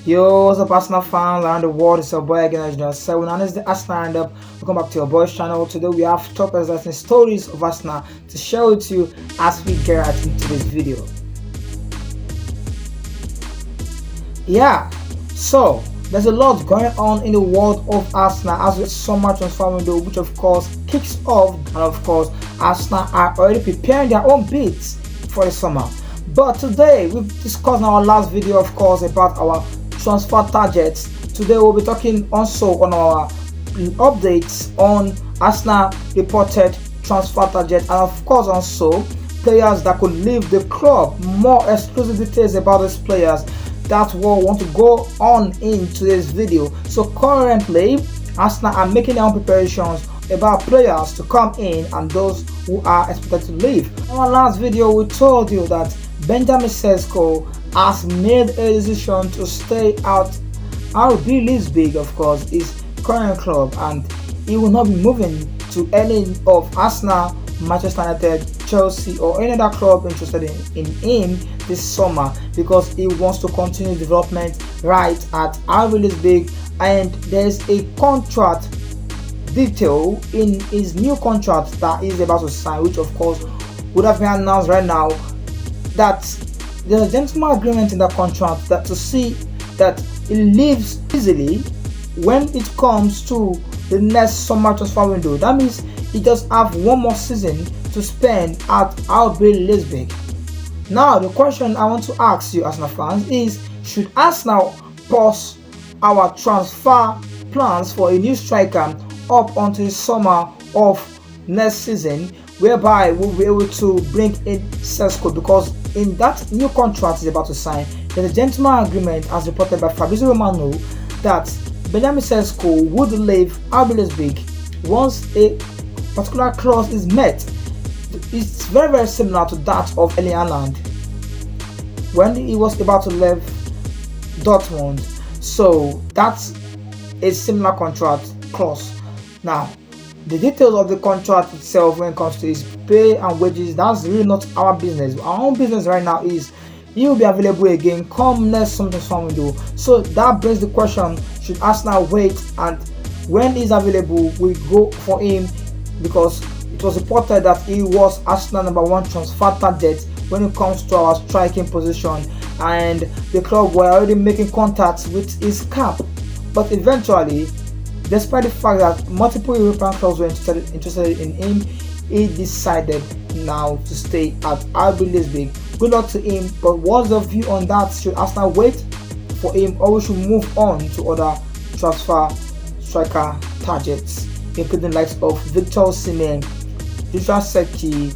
Yo, what's up, Arsenal fans around the world? It's your boy again, as 7, and it's the Arsenal Roundup. Welcome back to your boy's channel. Today we have top exciting stories of Arsenal to share with you as we get right into this video. Yeah, so there's a lot going on in the world of Arsenal as the summer transfer window, which of course kicks off, and of course Arsenal are already preparing their own bids for the summer. But today we've discussed in our last video, of course, about our transfer targets. Today we'll be talking also on our updates on Arsenal reported transfer target, and of course also players that could leave the club. More exclusive details about these players that will want to go on in today's video. So currently Arsenal are making their own preparations about players to come in and those who are expected to leave. In our last video we told you that Benjamin Sesko has made a decision to stay out RB Leipzig, of course, his current club, and he will not be moving to any of Arsenal, Manchester United, Chelsea or any other club interested in him this summer, because he wants to continue development right at RB Leipzig. And there's a contract detail in his new contract that he's about to sign, which of course would have been announced right now, that there's a gentleman agreement in that contract that to see that he leaves easily when it comes to the next summer transfer window. That means he just have one more season to spend at RB Leipzig. Now the question I want to ask you, Arsenal fans, is should Arsenal pause our transfer plans for a new striker up until the summer of next season, whereby we'll be able to bring in Sesko? Because in that new contract he's about to sign, there's a gentleman agreement, as reported by Fabrizio Romano, that Benjamin Sesko would leave RB Leipzig once a particular clause is met. It's very similar to that of Erling Haaland when he was about to leave Dortmund. So that's a similar contract clause. Now the details of the contract itself, when it comes to his pay and wages, that's really not our business. Our own business right now is he will be available again come next summer transfer window. So that brings the question, should Arsenal wait, and when he's available we go for him? Because it was reported that he was Arsenal #1 transfer target when it comes to our striking position, and the club were already making contacts with his cap. But eventually, despite the fact that multiple European clubs were interested in him, he decided now to stay at RB Leipzig. Good luck to him, but what's the view on that? Should Arsenal wait for him, or we should move on to other transfer striker targets, including the likes of Viktor Zirkee,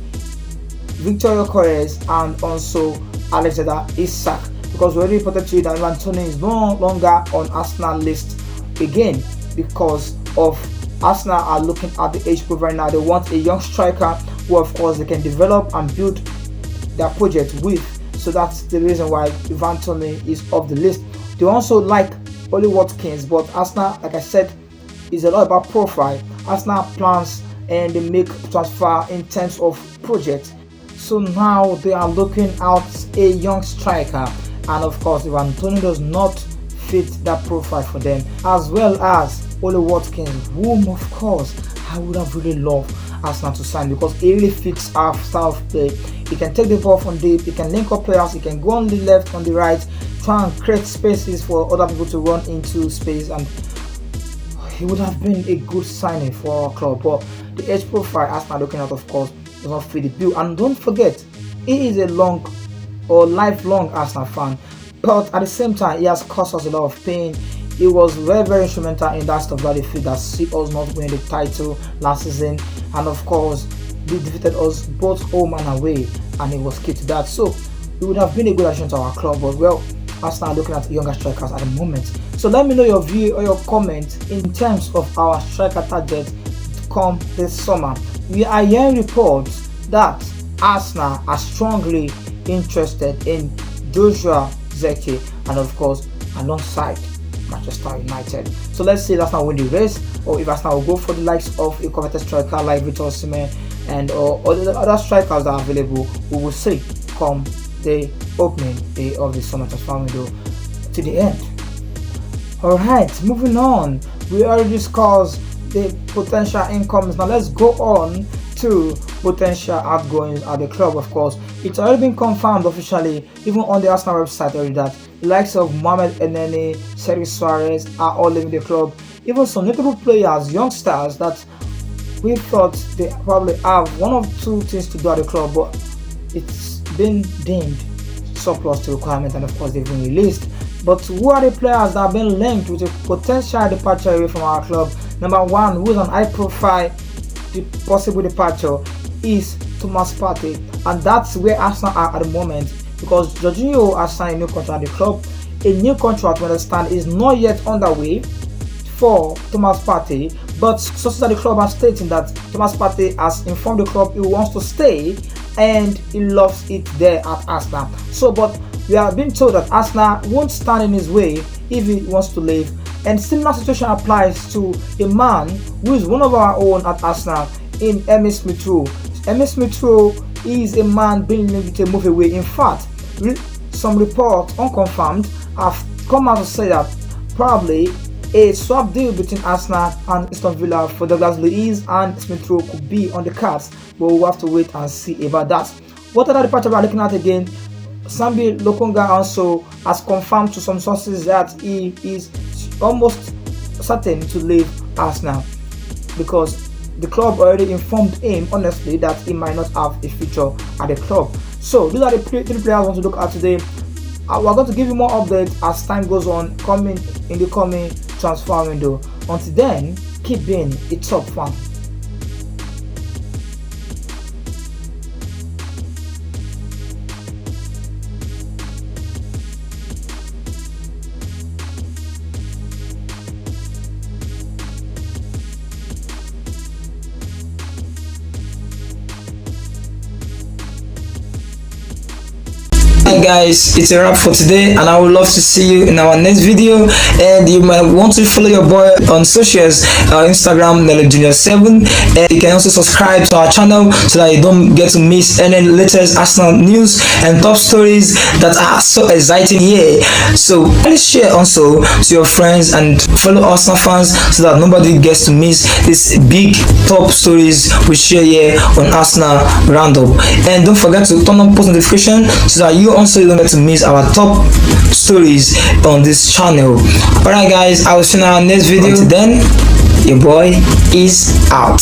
Viktor Gyokeres, and also Alexander Isak? Because we already reported to you that Antonio is no longer on Arsenal list again, because of Arsenal are looking at the age group right now. They want a young striker who of course they can develop and build their project with. So that's the reason why Ivan Toney is off the list. They also like Oli Watkins, but Arsenal, like I said, is a lot about profile. Arsenal plans and they make transfer in terms of project. So now they are looking at a young striker, and of course Ivan Toney does not fit that profile for them, as well as Oli Watkins, whom of course I would have really loved Arsenal to sign, because he really fits our style of play. He can take the ball from deep, he can link up players, he can go on the left, on the right, try and create spaces for other people to run into space, and he would have been a good signing for our club. But the age profile Arsenal looking at, of course, does not fit the bill. And don't forget, he is a long or lifelong Arsenal fan, but at the same time he has caused us a lot of pain. He was very instrumental in that stuff that defeat that see us not winning the title last season, and of course they defeated us both home and away, and he was key to that. So he would have been a good addition to our club. But well, Arsenal are looking at younger strikers at the moment. So let me know your view or your comment in terms of our striker target to come this summer. We are hearing reports that Arsenal are strongly interested in Joshua Zirkee, and of course alongside Manchester United. So let's see if Arsenal win the race, or if Arsenal will go for the likes of a coveted striker like Viktor Gyokeres and or the other strikers that are available. We will see come the opening day of the summer transfer window to the end. Alright, moving on. We already discussed the potential incomes. Now let's go on to potential outgoings at the club. Of course, it's already been confirmed officially, even on the Arsenal website already, that the likes of Mohamed Elneny, Sergio Suarez are all leaving the club. Even some notable players, youngsters that we thought they probably have one or two things to do at the club, but it's been deemed surplus to requirement, and of course they've been released. But who are the players that have been linked with a potential departure away from our club? Number one, who is an high profile possible departure, is Thomas Partey, and that's where Arsenal are at the moment, because Jorginho has signed a new contract at the club. A new contract, we understand, is not yet underway for Thomas Partey, but sources at the club are stating that Thomas Partey has informed the club he wants to stay and he loves it there at Arsenal. So, but we have been told that Arsenal won't stand in his way if he wants to leave. And similar situation applies to a man who is one of our own at Arsenal, in Emile Smith Rowe. Emile Smith Rowe is a man being linked to move away. In fact, some reports, unconfirmed, have come out to say that probably a swap deal between Arsenal and Aston Villa for Douglas Luiz and Smith Rowe could be on the cards, but we'll have to wait and see about that. What other departure we are looking at again? Sambi Lokonga also has confirmed to some sources that he is almost certain to leave Arsenal, because the club already informed him honestly that he might not have a future at the club. So these are the three players I want to look at today. We're going to give you more updates as time goes on, coming in the coming transfer window. Until then, keep being a top fan. Hi guys, it's a wrap for today, and I would love to see you in our next video. And you might want to follow your boy on socials, Instagram NelloJunior7, and you can also subscribe to our channel so that you don't get to miss any latest Arsenal news and top stories that are so exciting here. So please share also to your friends and fellow Arsenal fans so that nobody gets to miss these big top stories we share here on Arsenal Roundup. And don't forget to turn on post notification so that you also don't get to miss our top stories on this channel. Alright guys, I will see you in our next video. Until then, your boy is out.